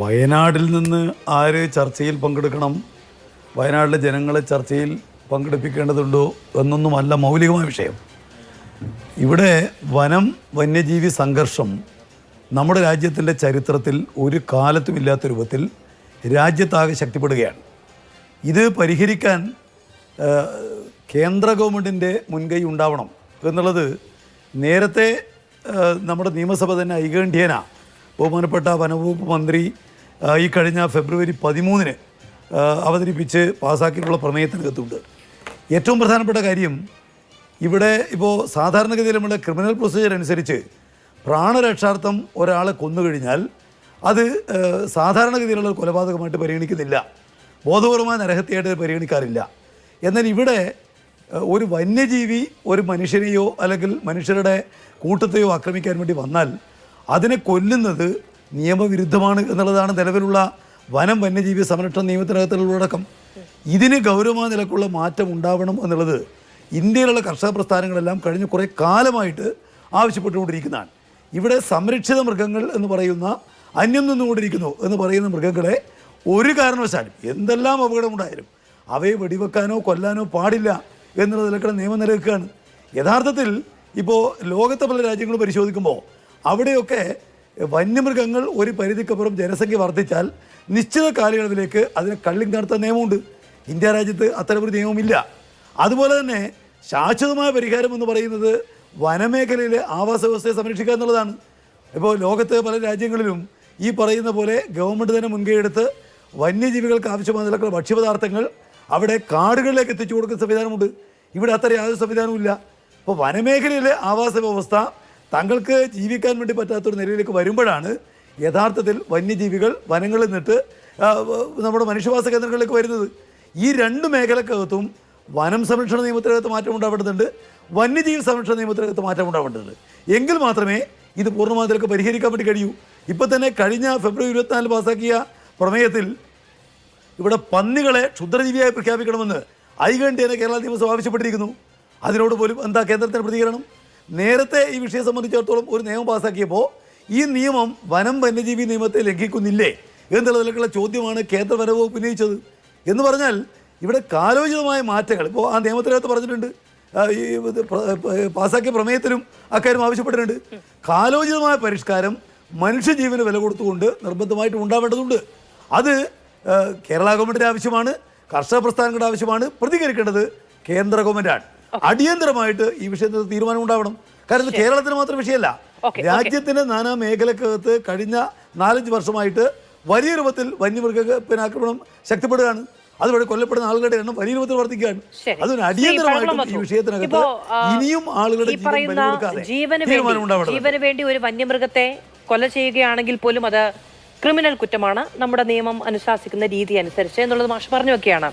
വയനാട്ടിൽ നിന്ന് ആര് ചർച്ചയിൽ പങ്കെടുക്കണം, വയനാട്ടിലെ ജനങ്ങളെ ചർച്ചയിൽ പങ്കെടുപ്പിക്കേണ്ടതുണ്ടോ എന്നൊന്നുമല്ല മൗലികമായ വിഷയം. ഇവിടെ വനം വന്യജീവി സംഘർഷം നമ്മുടെ രാജ്യത്തിൻ്റെ ചരിത്രത്തിൽ ഒരു കാലത്തുമില്ലാത്ത രൂപത്തിൽ രാജ്യത്താകെ ശക്തിപ്പെടുകയാണ്. ഇത് പരിഹരിക്കാൻ കേന്ദ്ര ഗവൺമെൻറ്റിൻ്റെ മുൻകൈ ഉണ്ടാവണം എന്നുള്ളത് നേരത്തെ നമ്മുടെ നിയമസഭ തന്നെ ഐകണ്ഠ്യേന ബഹുമാനപ്പെട്ട വനവകുപ്പ് മന്ത്രി ഈ കഴിഞ്ഞ ഫെബ്രുവരി 13 അവതരിപ്പിച്ച് പാസ്സാക്കിയിട്ടുള്ള പ്രമേയത്തിനകത്തുണ്ട്. ഏറ്റവും പ്രധാനപ്പെട്ട കാര്യം, ഇവിടെ ഇപ്പോൾ സാധാരണഗതിയിൽ നമ്മുടെ ക്രിമിനൽ പ്രൊസീജിയർ അനുസരിച്ച് പ്രാണരക്ഷാർത്ഥം ഒരാളെ കൊന്നുകഴിഞ്ഞാൽ അത് സാധാരണഗതിയിലുള്ള കൊലപാതകമായിട്ട് പരിഗണിക്കുന്നില്ല, ബോധപൂർവമായ നരഹത്യയായിട്ട് പരിഗണിക്കാറില്ല. എന്നാൽ ഇവിടെ ഒരു വന്യജീവി ഒരു മനുഷ്യനെയോ അല്ലെങ്കിൽ മനുഷ്യരുടെ കൂട്ടത്തെയോ ആക്രമിക്കാൻ വേണ്ടി വന്നാൽ അതിനെ കൊല്ലുന്നത് നിയമവിരുദ്ധമാണ് എന്നുള്ളതാണ് നിലവിലുള്ള വനം വന്യജീവി സംരക്ഷണ നിയമത്തിനകത്തുള്ള ഉള്ളടക്കം. ഇതിന് ഗൗരവമായ നിലക്കുള്ള മാറ്റം ഉണ്ടാവണം എന്നുള്ളത് ഇന്ത്യയിലുള്ള കർഷക പ്രസ്ഥാനങ്ങളെല്ലാം കഴിഞ്ഞ കുറേ കാലമായിട്ട് ആവശ്യപ്പെട്ടുകൊണ്ടിരിക്കുന്നതാണ്. ഇവിടെ സംരക്ഷിത മൃഗങ്ങൾ എന്ന് പറയുന്ന അന്യം നിന്നുകൊണ്ടിരിക്കുന്നു എന്ന് പറയുന്ന മൃഗങ്ങളെ ഒരു കാരണവശാലും എന്തെല്ലാം അപകടമുണ്ടായാലും അവയെ വെടിവെക്കാനോ കൊല്ലാനോ പാടില്ല എന്നുള്ളതിലൊക്കെ നിയമം നിലനിൽക്കുകയാണ്. യഥാർത്ഥത്തിൽ ഇപ്പോൾ ലോകത്തെ പല രാജ്യങ്ങൾ പരിശോധിക്കുമ്പോൾ അവിടെയൊക്കെ വന്യമൃഗങ്ങൾ ഒരു പരിധിക്കപ്പുറം ജനസംഖ്യ വർദ്ധിച്ചാൽ നിശ്ചിത കാലയളവിലേക്ക് അതിനെ കള്ളിങ് നടത്താൻ നിയമമുണ്ട്. ഇന്ത്യ രാജ്യത്ത് അത്തരമൊരു നിയമമില്ല. അതുപോലെ തന്നെ ശാശ്വതമായ പരിഹാരം എന്ന് പറയുന്നത് വനമേഖലയിലെ ആവാസ വ്യവസ്ഥയെ സംരക്ഷിക്കുക എന്നുള്ളതാണ്. ഇപ്പോൾ ലോകത്തെ പല രാജ്യങ്ങളിലും ഈ പറയുന്ന പോലെ ഗവൺമെൻറ് തന്നെ മുൻകൈ എടുത്ത് വന്യജീവികൾക്ക് ആവശ്യമായ നിലക്കുള്ള ഭക്ഷ്യപദാർത്ഥങ്ങൾ അവിടെ കാടുകളിലേക്ക് എത്തിച്ചു കൊടുക്കുന്ന സംവിധാനമുണ്ട്. ഇവിടെ അത്ര യാതൊരു സംവിധാനവും ഇല്ല. അപ്പോൾ വനമേഖലയിലെ ആവാസ വ്യവസ്ഥ തങ്ങൾക്ക് ജീവിക്കാൻ വേണ്ടി പറ്റാത്തൊരു നിലയിലേക്ക് വരുമ്പോഴാണ് യഥാർത്ഥത്തിൽ വന്യജീവികൾ വനങ്ങളിൽ നിന്നിട്ട് നമ്മുടെ മനുഷ്യവാസ കേന്ദ്രങ്ങളിലേക്ക് വരുന്നത്. ഈ രണ്ട് മേഖലക്കകത്തും വനം സംരക്ഷണ നിയമത്തിനകത്ത് മാറ്റം ഉണ്ടാവേണ്ടതുണ്ട്, വന്യജീവി സംരക്ഷണ നിയമത്തിനകത്ത് മാറ്റം ഉണ്ടാവേണ്ടതുണ്ട്. എങ്കിൽ മാത്രമേ ഇത് പൂർണ്ണമായതിലേക്ക് പരിഹരിക്കാൻ വേണ്ടി കഴിയൂ. ഇപ്പം തന്നെ കഴിഞ്ഞ ഫെബ്രുവരി 24 പാസ്സാക്കിയ പ്രമേയത്തിൽ ഇവിടെ പന്നികളെ ക്ഷുദ്രജീവിയായി പ്രഖ്യാപിക്കണമെന്ന് ഐകണ്ഠ്യേന കേരള നിയമസഭ ആവശ്യപ്പെട്ടിരിക്കുന്നു. അതിനോട് പോലും എന്താ കേന്ദ്രത്തിൻ്റെ പ്രതികരണം? നേരത്തെ ഈ വിഷയം സംബന്ധിച്ചിടത്തോളം ഒരു നിയമം പാസ്സാക്കിയപ്പോൾ ഈ നിയമം വനം വന്യജീവി നിയമത്തെ ലംഘിക്കുന്നില്ലേ എന്നുള്ളതിലേക്കുള്ള ചോദ്യമാണ് കേന്ദ്ര വനവകുപ്പ് ഉന്നയിച്ചത്. എന്ന് പറഞ്ഞാൽ ഇവിടെ കാലോചിതമായ മാറ്റങ്ങൾ ഇപ്പോൾ ആ നിയമത്തിനകത്ത് പറഞ്ഞിട്ടുണ്ട്, ഈ പാസ്സാക്കിയ പ്രമേയത്തിലും അക്കാര്യം ആവശ്യപ്പെട്ടിട്ടുണ്ട്. കാലോചിതമായ പരിഷ്കാരം മനുഷ്യജീവന് വില കൊടുത്തുകൊണ്ട് നിർബന്ധമായിട്ടും ഉണ്ടാവേണ്ടതുണ്ട്. അത് കേരള ഗവൺമെൻറ്റിൻ്റെ ആവശ്യമാണ്, കർഷക പ്രസ്ഥാനങ്ങളുടെ ആവശ്യമാണ്. പ്രതികരിക്കേണ്ടത് കേന്ദ്ര ഗവൺമെൻറ്റാണ്. അടിയന്തരമായിട്ട് ഈ വിഷയത്തിൽ തീരുമാനം ഉണ്ടാവണം. കാരണം ഇത് കേരളത്തിന് മാത്രം വിഷയമല്ല, രാജ്യത്തിൻ്റെ നാനാ മേഖലക്കകത്ത് കഴിഞ്ഞ 4-5 വർഷമായിട്ട് വലിയ രൂപത്തിൽ വന്യമൃഗാക്രമണം ശക്തിപ്പെടുകയാണ്. അതുവഴി കൊല്ലപ്പെടുന്ന ആളുകളുടെ എണ്ണം വലിയ രൂപത്തിൽ വർദ്ധിക്കുകയാണ്. അതുകൊണ്ട് അടിയന്തരമായിട്ടും ഈ വിഷയത്തിനകത്ത് ഇനിയും ആളുകളുടെ ജീവന് വേണ്ടി ഒരു വന്യമൃഗത്തെ കൊല ചെയ്യുകയാണെങ്കിൽ പോലും അത് ക്രിമിനൽ കുറ്റമാണ് നമ്മുടെ നിയമം അനുശാസിക്കുന്ന രീതി അനുസരിച്ച് എന്നുള്ളത് മാഷ് പറഞ്ഞു വെക്കുകയാണ്.